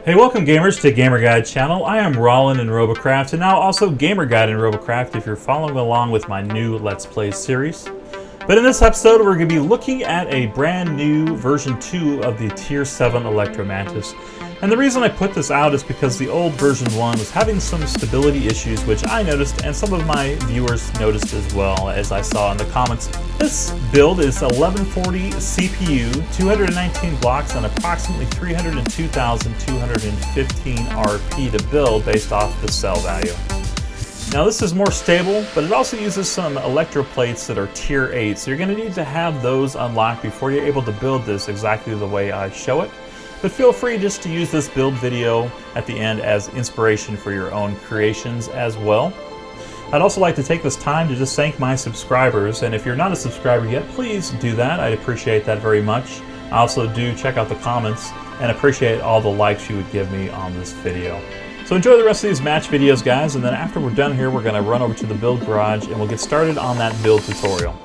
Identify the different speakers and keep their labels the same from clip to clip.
Speaker 1: Hey, welcome gamers to GamerGuide channel. I am Rollin in Robocraft, and now also GamerGuide in Robocraft if you're following along with my new Let's Play series. But in this episode, we're going to be looking at a brand new version 2 of the Tier 7 Electromantis. And the reason I put this out is because the old version 1 was having some stability issues, which I noticed and some of my viewers noticed as well, as I saw in the comments. This build is 1140 CPU, 219 blocks, and approximately 302,215 RP to build based off the cell value. Now this is more stable, but it also uses some electroplates that are tier 8, so you're going to need to have those unlocked before you're able to build this exactly the way I show it. But feel free just to use this build video at the end as inspiration for your own creations as well. I'd also like to take this time to just thank my subscribers, and if you're not a subscriber yet, please do that. I'd appreciate that very much. I also do check out the comments and appreciate all the likes you would give me on this video. So enjoy the rest of these match videos, guys, and then after we're done here, we're going to run over to the build garage and we'll get started on that build tutorial.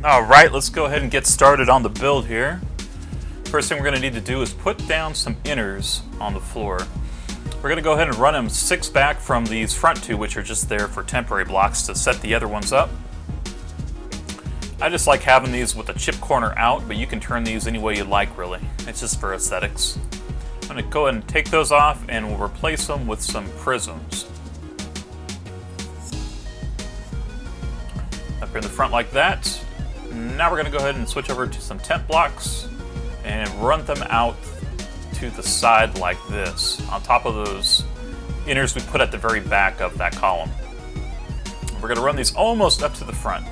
Speaker 1: Alright, let's go ahead and get started on the build here. First thing we're going to need to do is put down some inners on the floor. We're going to go ahead and run them 6 back from these front 2, which are just there for temporary blocks to set the other ones up. I just like having these with the chip corner out, but you can turn these any way you like, really. It's just for aesthetics. I'm going to go ahead and take those off and we'll replace them with some prisms. Up here in the front like that. Now we're going to go ahead and switch over to some temp blocks and run them out to the side like this, on top of those inners we put at the very back of that column. We're going to run these almost up to the front.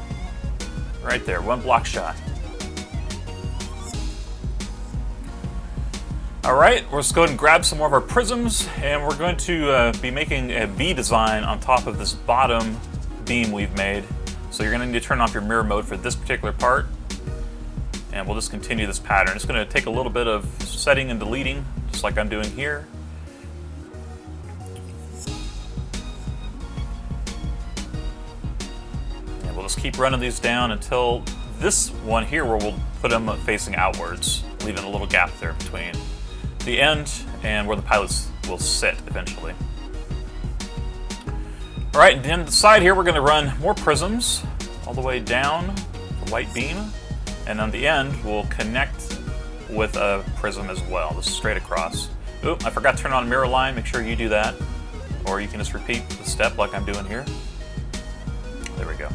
Speaker 1: Right there, 1 block shy. Alright, let's go ahead and grab some more of our prisms, and we're going to be making a V design on top of this bottom beam we've made. So you're going to need to turn off your mirror mode for this particular part, and we'll just continue this pattern. It's going to take a little bit of setting and deleting, just like I'm doing here. And we'll just keep running these down until this one here where we'll put them facing outwards, leaving a little gap there between the end and where the pilots will sit eventually. Alright, and then the side here we're going to run more prisms all the way down the white beam, and on the end we'll connect with a prism as well, just straight across. Oop, I forgot to turn on a mirror line. Make sure you do that, or you can just repeat the step like I'm doing here. There we go.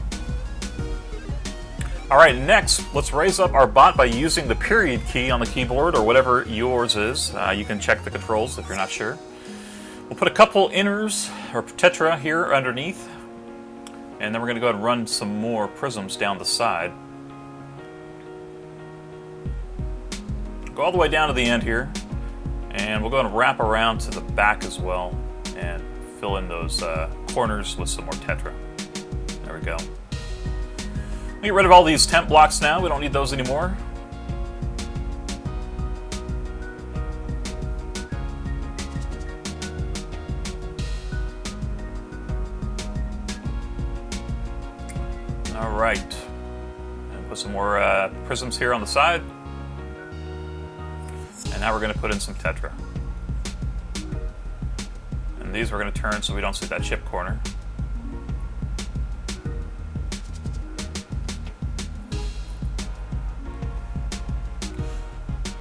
Speaker 1: Alright, next, let's raise up our bot by using the period key on the keyboard, or whatever yours is. You can check the controls if you're not sure. We'll put a couple inners, or tetra, here underneath, and then we're going to go ahead and run some more prisms down the side. Go all the way down to the end here, and we'll go ahead and wrap around to the back as well, and fill in those corners with some more tetra. There we go. Get rid of all these temp blocks now. We don't need those anymore. All right. And put some more prisms here on the side. And now we're going to put in some tetra. And these we're going to turn so we don't see that chip corner.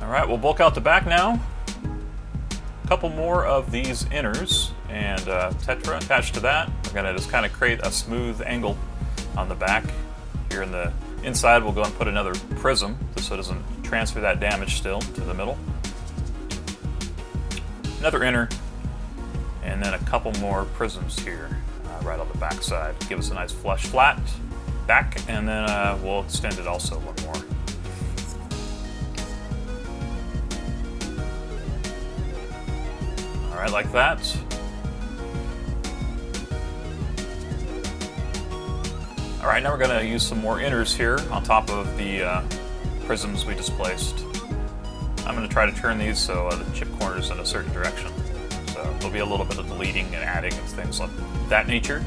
Speaker 1: Alright, we'll bulk out the back now. A couple more of these inners and tetra attached to that. We're going to just kind of create a smooth angle on the back. Here in the inside we'll go and put another prism just so it doesn't transfer that damage still to the middle. Another inner, and then a couple more prisms here right on the back side. Give us a nice flush flat back, and then we'll extend it also one more. Alright, like that. Alright, now we're going to use some more inners here on top of the prisms we just placed. I'm going to try to turn these so the chip corners in a certain direction. So there'll be a little bit of deleting and adding and things like that nature.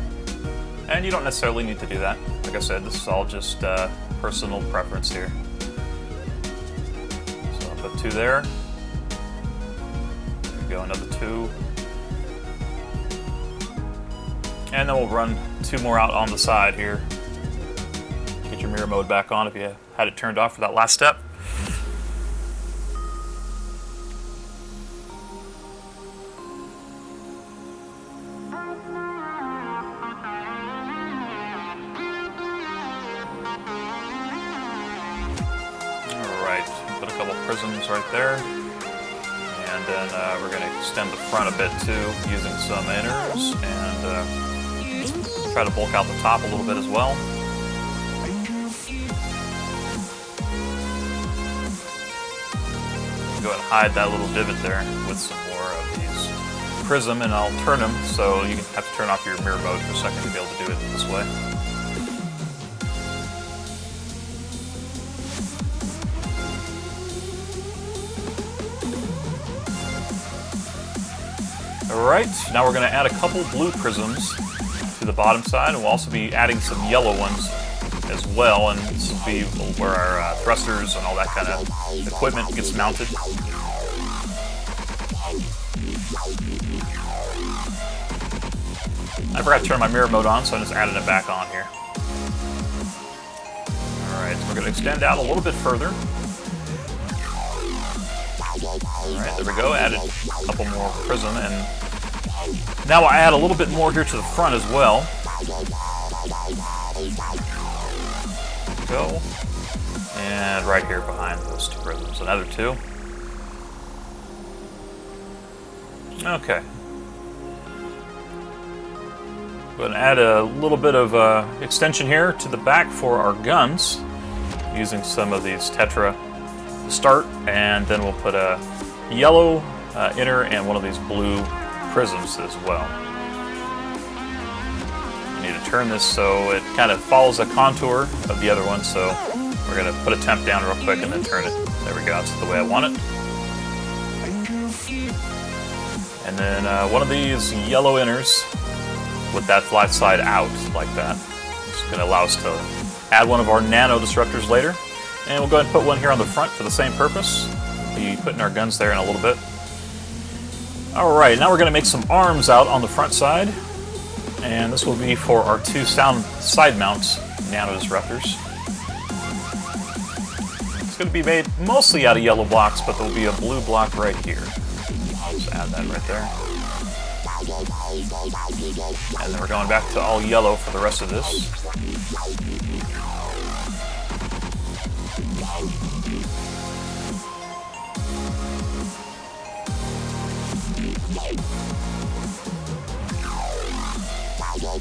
Speaker 1: And you don't necessarily need to do that. Like I said, this is all just personal preference here. So I'll put two there. There we go, another two. And then we'll run two more out on the side here. Get your mirror mode back on if you had it turned off for that last step. Put a couple prisms right there, and then we're going to extend the front a bit too using some inners, and try to bulk out the top a little bit as well. Go ahead and hide that little divot there with some more of these prism, and I'll turn them so you have to turn off your mirror mode for a second to be able to do it this way. Alright, now we're going to add a couple blue prisms to the bottom side, and we'll also be adding some yellow ones as well, and this will be where our thrusters and all that kind of equipment gets mounted. I forgot to turn my mirror mode on, so I'm just adding it back on here. Alright, so we're going to extend out a little bit further. Alright, there we go, added a couple more prism, and now I'll add a little bit more here to the front as well. There we go. And right here behind those two prisms, another two. Okay. Go ahead and add a little bit of extension here to the back for our guns, using some of these tetra to start, and then we'll put a yellow inner and one of these blue prisms as well. We need to turn this so it kind of follows the contour of the other one, so we're going to put a temp down real quick and then turn it. There we go, that's the way I want it. And then one of these yellow inners with that flat side out like that. It's going to allow us to add one of our nano disruptors later. And we'll go ahead and put one here on the front for the same purpose. We'll be putting our guns there in a little bit. Alright, now we're going to make some arms out on the front side. And this will be for our two side mounts nano disruptors. It's going to be made mostly out of yellow blocks, but there'll be a blue block right here. I'll just add that right there. And then we're going back to all yellow for the rest of this. And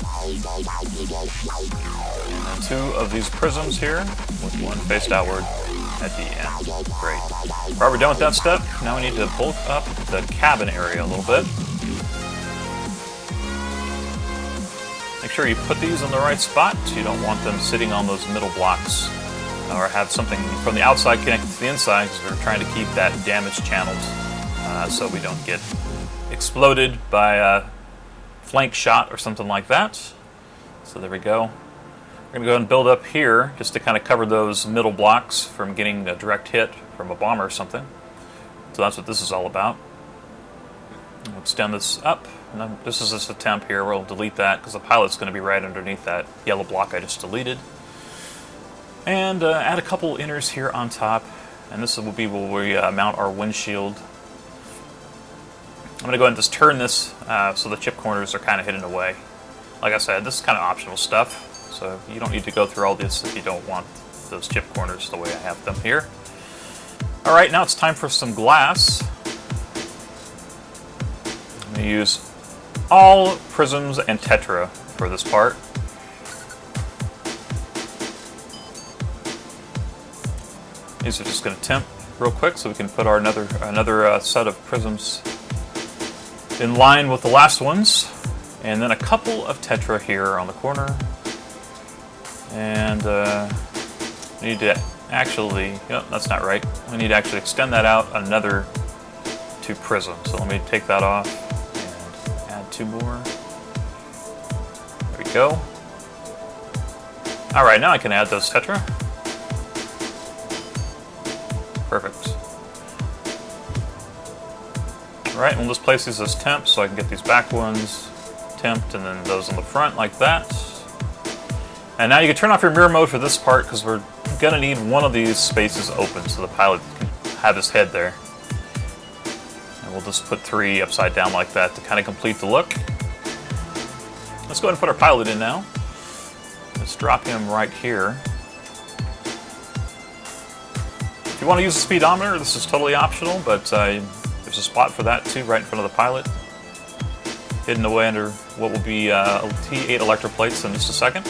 Speaker 1: then two of these prisms here, with one faced outward at the end. Great. Alright, we're done with that step. Now we need to bulk up the cabin area a little bit. Make sure you put these in the right spot. You don't want them sitting on those middle blocks. Or have something from the outside connected to the inside, because we're trying to keep that damaged channeled so we don't get exploded by a flank shot or something like that. So there we go. We're going to go ahead and build up here just to kind of cover those middle blocks from getting a direct hit from a bomber or something. So that's what this is all about. We'll extend this up. And then this is just a temp here. We'll delete that because the pilot's going to be right underneath that yellow block I just deleted. And add a couple inners here on top. And this will be where we mount our windshield. I'm going to go ahead and just turn this so the chip corners are kind of hidden away. Like I said, this is kind of optional stuff, so you don't need to go through all this if you don't want those chip corners the way I have them here. Alright, now it's time for some glass. I'm going to use all prisms and tetra for this part. These are just going to temp real quick so we can put our another set of prisms in line with the last ones, and then a couple of tetra here on the corner, and we need to actually, yep, that's not right, we need to actually extend that out another two prisms. So let me take that off and add two more. There we go. Alright, now I can add those tetra. Perfect. Alright, and we'll just place these as temps so I can get these back ones temped and then those on the front like that. And now you can turn off your mirror mode for this part because we're going to need one of these spaces open so the pilot can have his head there. And we'll just put three upside down like that to kind of complete the look. Let's go ahead and put our pilot in now. Let's drop him right here. If you want to use a speedometer, this is totally optional, but there's a spot for that too, right in front of the pilot. Hidden away under what will be T8 electroplates in just a second.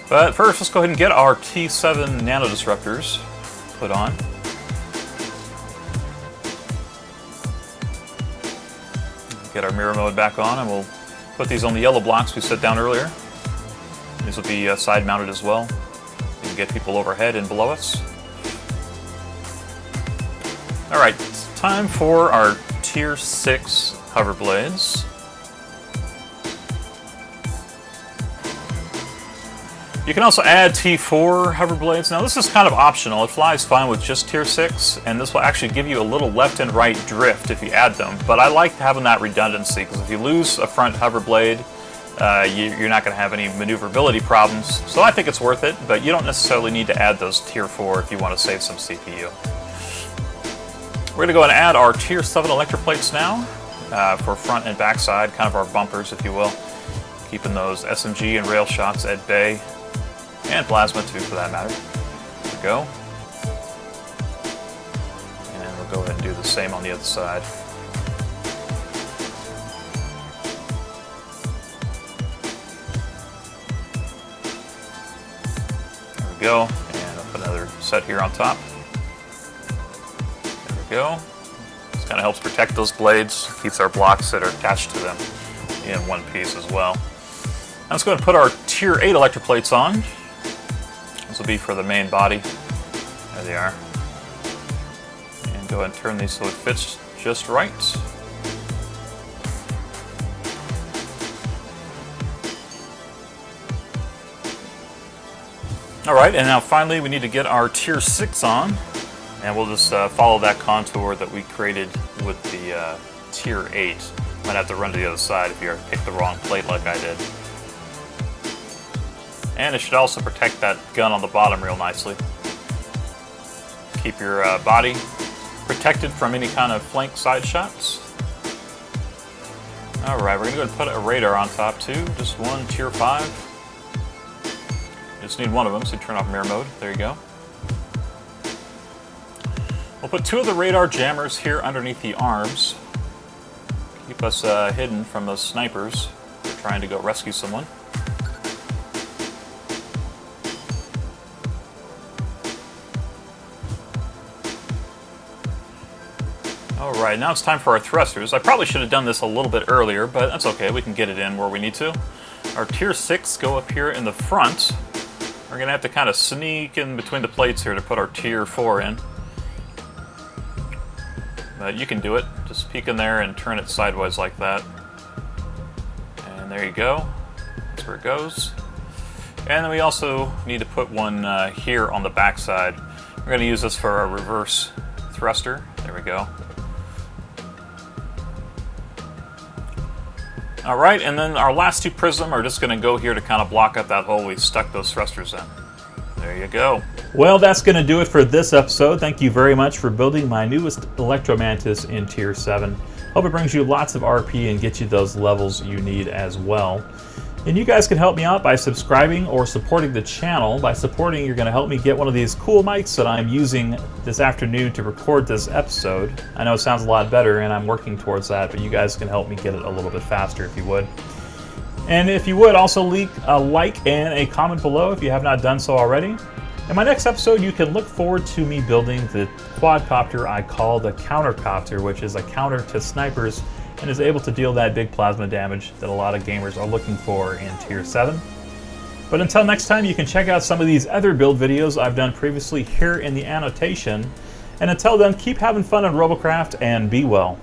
Speaker 1: But first, let's go ahead and get our T7 nano disruptors put on. Get our mirror mode back on, and we'll put these on the yellow blocks we set down earlier. These will be side mounted as well. We can get people overhead and below us. Alright, it's time for our Tier 6 hover blades. You can also add T4 hover blades. Now this is kind of optional. It flies fine with just Tier 6, and this will actually give you a little left and right drift if you add them. But I like having that redundancy, because if you lose a front hover blade, you're not going to have any maneuverability problems. So I think it's worth it, but you don't necessarily need to add those Tier 4 if you want to save some CPU. We're going to go and add our Tier 7 electroplates now for front and back side, kind of our bumpers, if you will. Keeping those SMG and rail shots at bay, and plasma too, for that matter. There we go. And we'll go ahead and do the same on the other side. There we go. And I'll put another set here on top. There we go. Kind of helps protect those blades, keeps our blocks that are attached to them in one piece as well. Now let's go ahead and put our Tier 8 electroplates on. This will be for the main body. There they are. And go ahead and turn these so it fits just right. Alright, and now finally we need to get our Tier 6 on. And we'll just follow that contour that we created with the Tier 8. Might have to run to the other side if you pick the wrong plate like I did. And it should also protect that gun on the bottom real nicely. Keep your body protected from any kind of flank side shots. Alright, we're going to go ahead and put a radar on top too. Just one Tier 5. Just need one of them, so turn off mirror mode. There you go. We'll put 2 of the radar jammers here underneath the arms. Keep us hidden from those snipers who are trying to go rescue someone. Alright, now it's time for our thrusters. I probably should have done this a little bit earlier, but that's okay. We can get it in where we need to. Our Tier 6 go up here in the front. We're going to have to kind of sneak in between the plates here to put our Tier 4 in. But you can do it. Just peek in there and turn it sideways like that. And there you go. That's where it goes. And then we also need to put one here on the back side. We're going to use this for our reverse thruster. There we go. Alright, and then our last 2 prism are just going to go here to kind of block up that hole we stuck those thrusters in. There you go. Well, that's going to do it for this episode. Thank you very much for building my newest Electromantis in Tier 7. Hope it brings you lots of RP and gets you those levels you need as well. And you guys can help me out by subscribing or supporting the channel. By supporting, you're going to help me get one of these cool mics that I'm using this afternoon to record this episode. I know it sounds a lot better, and I'm working towards that, but you guys can help me get it a little bit faster if you would. And if you would, also leave a like and a comment below if you have not done so already. In my next episode, you can look forward to me building the quadcopter I call the countercopter, which is a counter to snipers and is able to deal that big plasma damage that a lot of gamers are looking for in Tier 7. But until next time, you can check out some of these other build videos I've done previously here in the annotation. And until then, keep having fun on Robocraft and be well.